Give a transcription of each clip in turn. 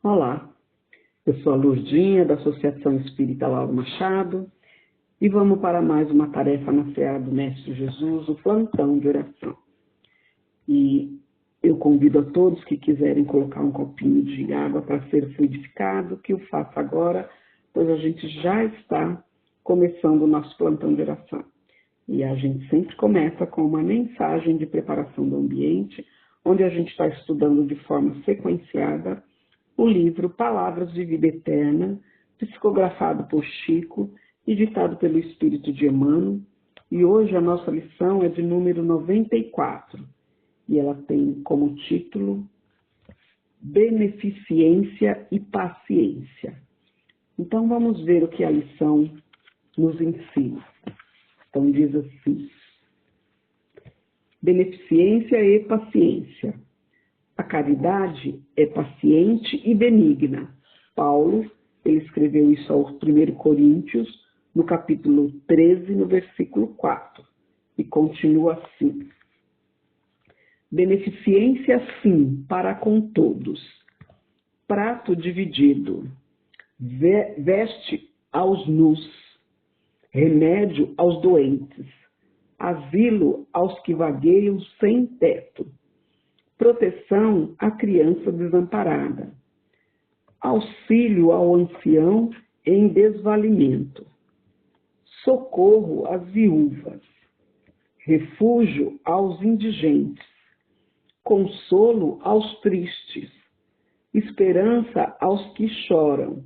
Olá, eu sou a Lurdinha, da Associação Espírita Lauro Machado, e vamos para mais uma tarefa na Seara do Mestre Jesus, o plantão de oração. E eu convido a todos que quiserem colocar um copinho de água para ser fluidificado, que o faça agora, pois a gente já está começando o nosso plantão de oração. E a gente sempre começa com uma mensagem de preparação do ambiente, onde a gente está estudando de forma sequenciada o livro Palavras de Vida Eterna, psicografado por Chico e ditado pelo Espírito de Emmanuel. E hoje a nossa lição é de número 94. E ela tem como título Beneficência e Paciência. Então vamos ver o que a lição nos ensina. Então diz assim: beneficência e paciência. A caridade é paciente e benigna. Paulo, ele escreveu isso aos 1 Coríntios, no capítulo 13, no versículo 4. E continua assim: beneficência sim para com todos. Prato dividido. Veste aos nus. Remédio aos doentes. Asilo aos que vagueiam sem teto. Proteção à criança desamparada, auxílio ao ancião em desvalimento, socorro às viúvas, refúgio aos indigentes, consolo aos tristes, esperança aos que choram.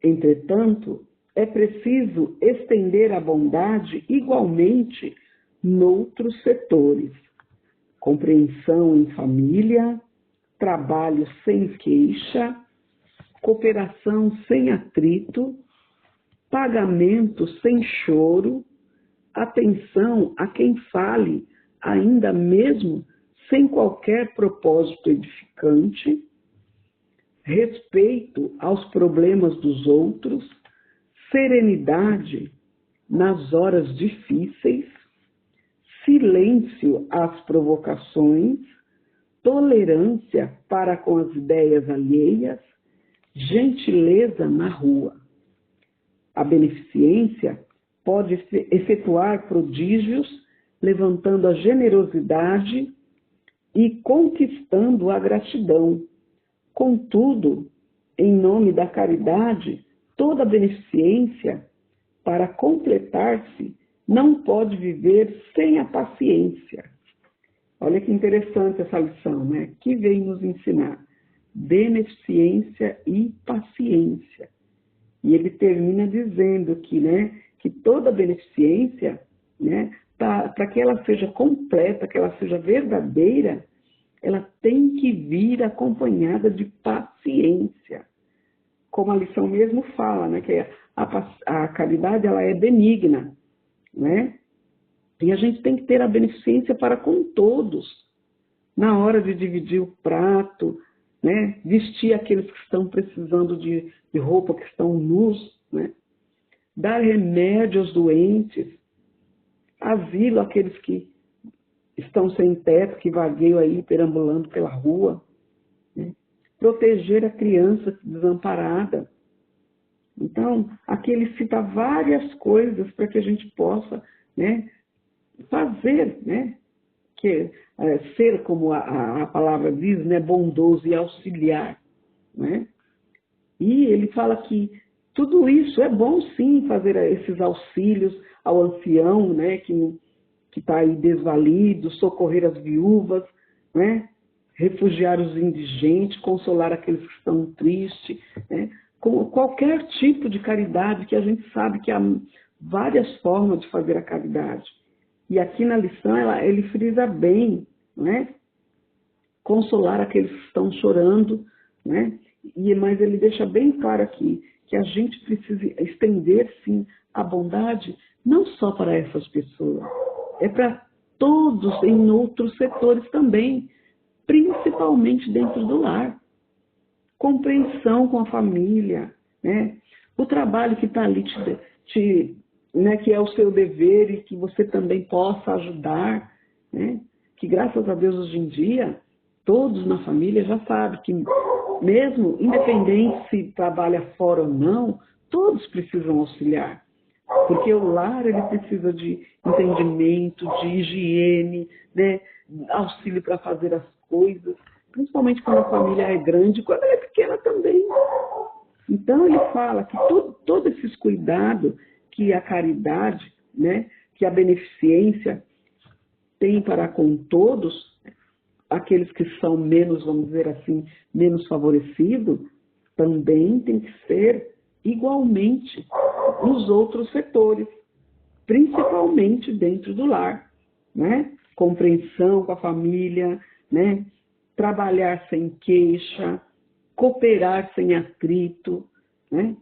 Entretanto, é preciso estender a bondade igualmente noutros setores. Compreensão em família, trabalho sem queixa, cooperação sem atrito, pagamento sem choro, atenção a quem fale, ainda mesmo sem qualquer propósito edificante, respeito aos problemas dos outros, serenidade nas horas difíceis, silêncio às provocações, tolerância para com as ideias alheias, gentileza na rua. A beneficência pode efetuar prodígios, levantando a generosidade e conquistando a gratidão. Contudo, em nome da caridade, toda beneficência, para completar-se, não pode viver sem a paciência. Olha que interessante essa lição, né? Que vem nos ensinar beneficência e paciência. E ele termina dizendo que, que toda beneficência, para que ela seja completa, que ela seja verdadeira, ela tem que vir acompanhada de paciência. Como a lição mesmo fala, que a caridade ela é benigna. E a gente tem que ter a beneficência para com todos, na hora de dividir o prato, vestir aqueles que estão precisando de roupa, que estão nus, dar remédio aos doentes, asilo àqueles que estão sem teto, que vagueiam aí perambulando pela rua, proteger a criança desamparada. Então, aqui ele cita várias coisas para que a gente possa fazer, ser, como a palavra diz, bondoso e auxiliar. E ele fala que tudo isso é bom sim, fazer esses auxílios ao ancião, que está aí desvalido, socorrer as viúvas, refugiar os indigentes, consolar aqueles que estão tristes, com qualquer tipo de caridade, que a gente sabe que há várias formas de fazer a caridade. E aqui na lição ele frisa bem, consolar aqueles que estão chorando, mas ele deixa bem claro aqui que a gente precisa estender sim a bondade não só para essas pessoas, é para todos em outros setores também, principalmente dentro do lar. Compreensão com a família, o trabalho que está ali, que é o seu dever e que você também possa ajudar, que graças a Deus hoje em dia, todos na família já sabem que Mesmo, independente se trabalha fora ou não, todos precisam auxiliar. Porque o lar, ele precisa de entendimento, de higiene, né? Auxílio para fazer as coisas, principalmente quando a família é grande, quando ela é pequena também. Então, ele fala que todos esses cuidados que a caridade, né, que a beneficência tem para com todos, aqueles que são menos, vamos dizer assim, menos favorecidos, também tem que ser igualmente nos outros setores, principalmente dentro do lar, né? Compreensão com a família, né? Trabalhar sem queixa, cooperar sem atrito, né?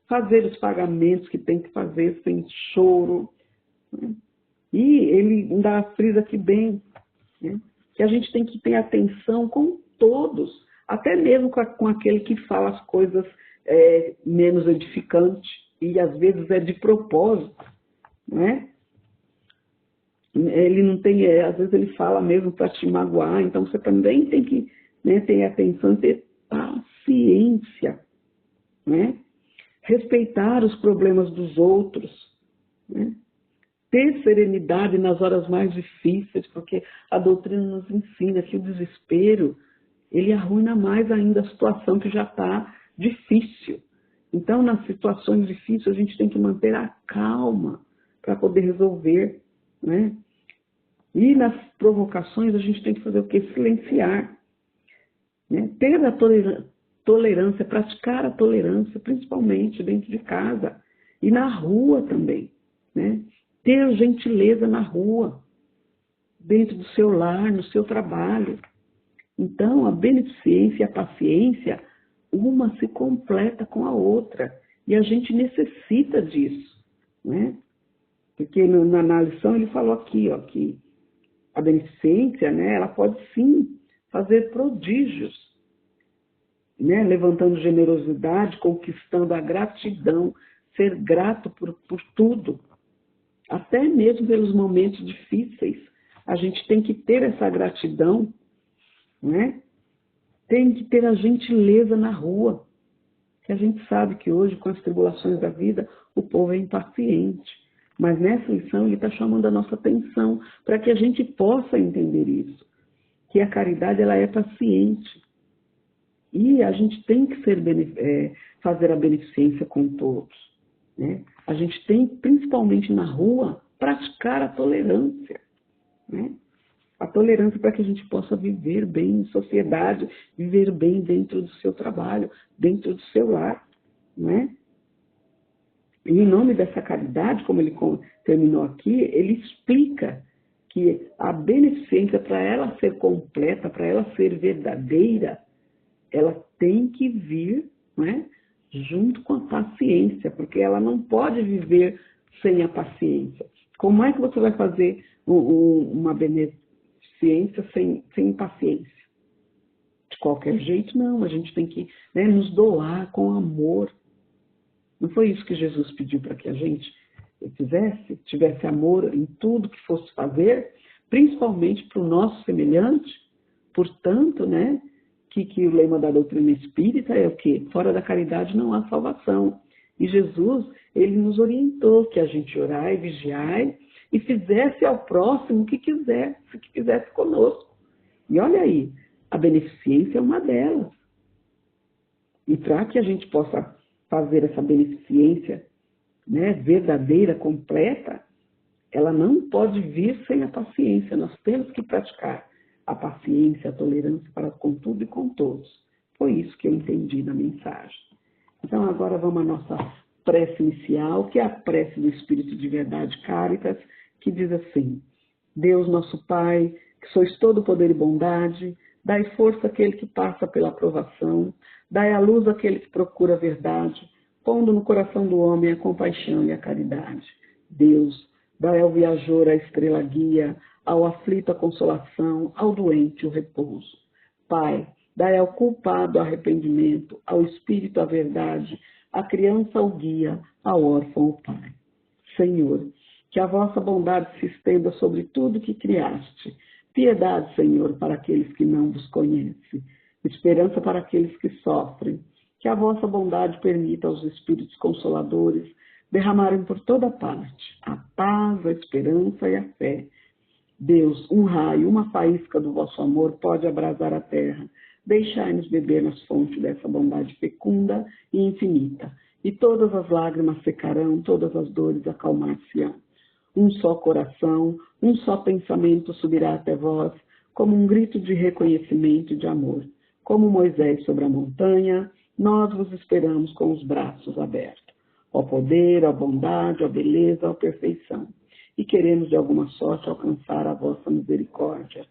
Fazer os pagamentos que tem que fazer sem choro, né? E ele ainda frisa aqui bem, né? Que a gente tem que ter atenção com todos, até mesmo com aquele que fala as coisas menos edificantes, e às vezes é de propósito, né? Ele não tem, às vezes ele fala mesmo para te magoar, então você também tem que, né, ter atenção e ter paciência, né? Respeitar os problemas dos outros, né? Ter serenidade nas horas mais difíceis, porque a doutrina nos ensina que o desespero, ele arruina mais ainda a situação que já está difícil. Então, nas situações difíceis, a gente tem que manter a calma para poder resolver, né? E nas provocações, a gente tem que fazer o quê? Silenciar, né? Ter a tolerância, praticar a tolerância, principalmente dentro de casa e na rua também, né? Ter gentileza na rua, dentro do seu lar, no seu trabalho. Então, a beneficência e a paciência, uma se completa com a outra. E a gente necessita disso, né? Porque na lição ele falou aqui, ó, que a beneficência, né, ela pode sim fazer prodígios, né? Levantando generosidade, conquistando a gratidão, ser grato por tudo. Até mesmo pelos momentos difíceis, a gente tem que ter essa gratidão, né? Tem que ter a gentileza na rua, que a gente sabe que hoje, com as tribulações da vida, o povo é impaciente. Mas nessa lição ele está chamando a nossa atenção para que a gente possa entender isso, que a caridade ela é paciente. E a gente tem que fazer a beneficência com todos, né? A gente tem, principalmente na rua, praticar a tolerância, né? A tolerância para que a gente possa viver bem em sociedade, viver bem dentro do seu trabalho, dentro do seu lar, né? E em nome dessa caridade, como ele terminou aqui, ele explica que a beneficência, para ela ser completa, para ela ser verdadeira, ela tem que vir, né, junto com a paciência, porque ela não pode viver sem a paciência. Como é que você vai fazer uma beneficência sem paciência? De qualquer jeito, não. A gente tem que, né, nos doar com amor. Não foi isso que Jesus pediu para que a gente fizesse? Tivesse amor em tudo que fosse fazer, principalmente para o nosso semelhante. Portanto, né, que o lema da doutrina espírita é o quê? Fora da caridade não há salvação. E Jesus, ele nos orientou que a gente orai e vigiai e fizesse ao próximo o que quisesse conosco. E olha aí, a beneficência é uma delas. E para que a gente possa fazer essa beneficência, né, verdadeira, completa, ela não pode vir sem a paciência. Nós temos que praticar a paciência, a tolerância para com tudo e com todos. Foi isso que eu entendi na mensagem. Então agora vamos à nossa prece inicial, que é a prece do Espírito de Verdade Caritas, que diz assim: Deus nosso Pai, que sois todo poder e bondade, dai força àquele que passa pela provação, dai à luz àquele que procura a verdade, pondo no coração do homem a compaixão e a caridade. Deus, dai ao viajor a estrela guia, ao aflito a consolação, ao doente o repouso. Pai, dai ao culpado arrependimento, ao espírito a verdade, à criança o guia, ao órfão o pai. Senhor, que a vossa bondade se estenda sobre tudo que criaste. Piedade, Senhor, para aqueles que não vos conhecem. esperança para aqueles que sofrem. Que a vossa bondade permita aos Espíritos Consoladores derramarem por toda parte a paz, a esperança e a fé. Deus, um raio, uma faísca do vosso amor pode abrasar a terra. Deixai-nos beber nas fontes dessa bondade fecunda e infinita. E todas as lágrimas secarão, todas as dores acalmar-se-ão. Um só coração, um só pensamento subirá até vós, como um grito de reconhecimento e de amor. Como Moisés sobre a montanha, nós vos esperamos com os braços abertos. Ó poder, ó bondade, ó beleza, ó perfeição. E queremos de alguma sorte alcançar a vossa misericórdia.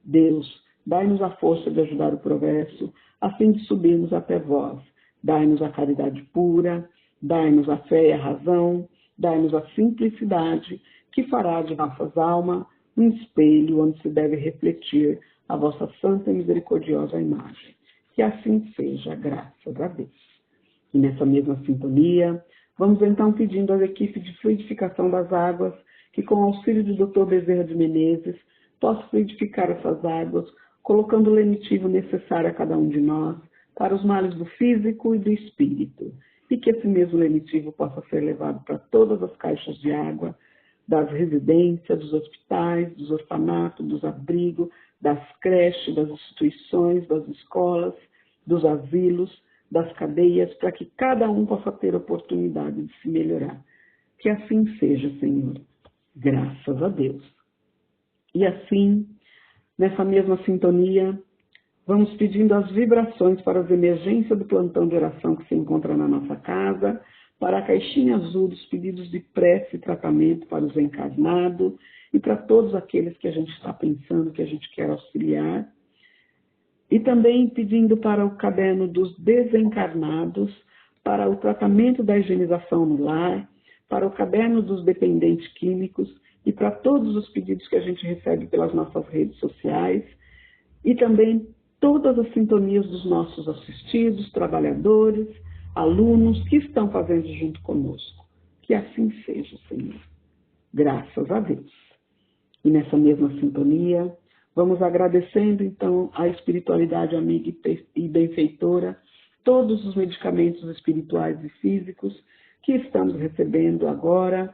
Deus, dai-nos a força de ajudar o progresso, a fim de subirmos até vós. Dai-nos a caridade pura, dai-nos a fé e a razão, dai-nos a simplicidade, que fará de nossas almas um espelho onde se deve refletir a vossa santa e misericordiosa imagem. Que assim seja, graças a Deus. E nessa mesma sintonia, vamos então pedindo às equipes de fluidificação das águas que, com o auxílio do Dr. Bezerra de Menezes, possa fluidificar essas águas, colocando o lenitivo necessário a cada um de nós, para os males do físico e do espírito, e que esse mesmo lenitivo possa ser levado para todas as caixas de água, das residências, dos hospitais, dos orfanatos, dos abrigos, das creches, das instituições, das escolas, dos asilos, das cadeias, para que cada um possa ter oportunidade de se melhorar. Que assim seja, Senhor. Graças a Deus. E assim, nessa mesma sintonia, vamos pedindo as vibrações para as emergências do plantão de oração que se encontra na nossa casa, para a caixinha azul dos pedidos de prece e tratamento para os encarnados e para todos aqueles que a gente está pensando que a gente quer auxiliar. E também pedindo para o caderno dos desencarnados, para o tratamento da higienização no lar, para o caderno dos dependentes químicos e para todos os pedidos que a gente recebe pelas nossas redes sociais e também todas as sintonias dos nossos assistidos, trabalhadores, alunos que estão fazendo junto conosco. Que assim seja, Senhor. Graças a Deus. E nessa mesma sintonia, vamos agradecendo, então, à espiritualidade amiga e benfeitora, todos os medicamentos espirituais e físicos que estamos recebendo agora,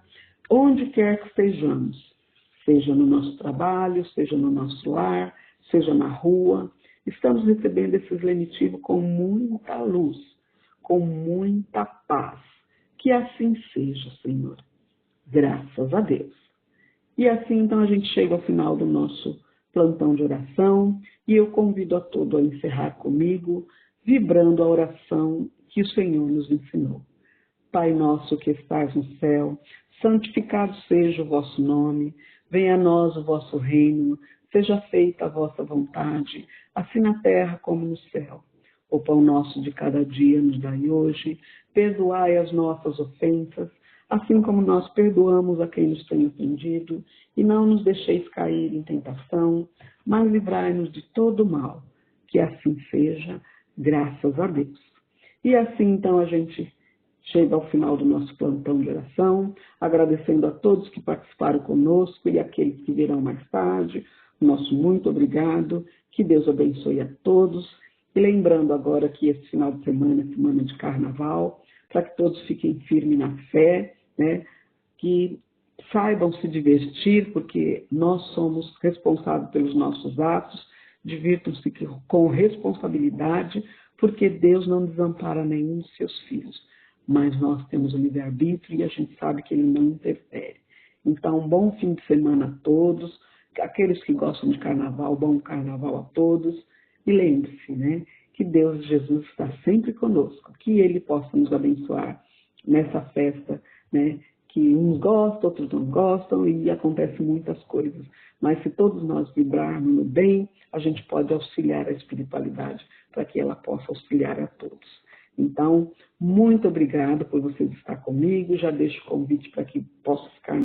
onde quer que estejamos, seja no nosso trabalho, seja no nosso lar, seja na rua, estamos recebendo esses lenitivos com muita luz, com muita paz. Que assim seja, Senhor. Graças a Deus. E assim, então, a gente chega ao final do nosso plantão de oração e eu convido a todos a encerrar comigo, vibrando a oração que o Senhor nos ensinou. Pai nosso que estás no céu, santificado seja o vosso nome, venha a nós o vosso reino, seja feita a vossa vontade, assim na terra como no céu. O pão nosso de cada dia nos dai hoje, perdoai as nossas ofensas, assim como nós perdoamos a quem nos tem ofendido, e não nos deixeis cair em tentação, mas livrai-nos de todo mal. Que assim seja, graças a Deus. E assim, então, a gente chega ao final do nosso plantão de oração, agradecendo a todos que participaram conosco e aqueles que virão mais tarde. Nosso muito obrigado, que Deus abençoe a todos. E lembrando agora que esse final de semana é semana de carnaval, para que todos fiquem firmes na fé, né? Que saibam se divertir, porque nós somos responsáveis pelos nossos atos, divirtam-se com responsabilidade, porque Deus não desampara nenhum dos seus filhos. Mas nós temos o livre-arbítrio e a gente sabe que ele não interfere. Então, um bom fim de semana a todos, aqueles que gostam de carnaval, bom carnaval a todos. E lembre-se, né, que Deus, Jesus, está sempre conosco, que Ele possa nos abençoar nessa festa, né, que uns gostam, outros não gostam e acontecem muitas coisas. Mas se todos nós vibrarmos no bem, a gente pode auxiliar a espiritualidade para que ela possa auxiliar a todos. Então, muito obrigado por vocês estar comigo. Já deixo o convite para que possa ficar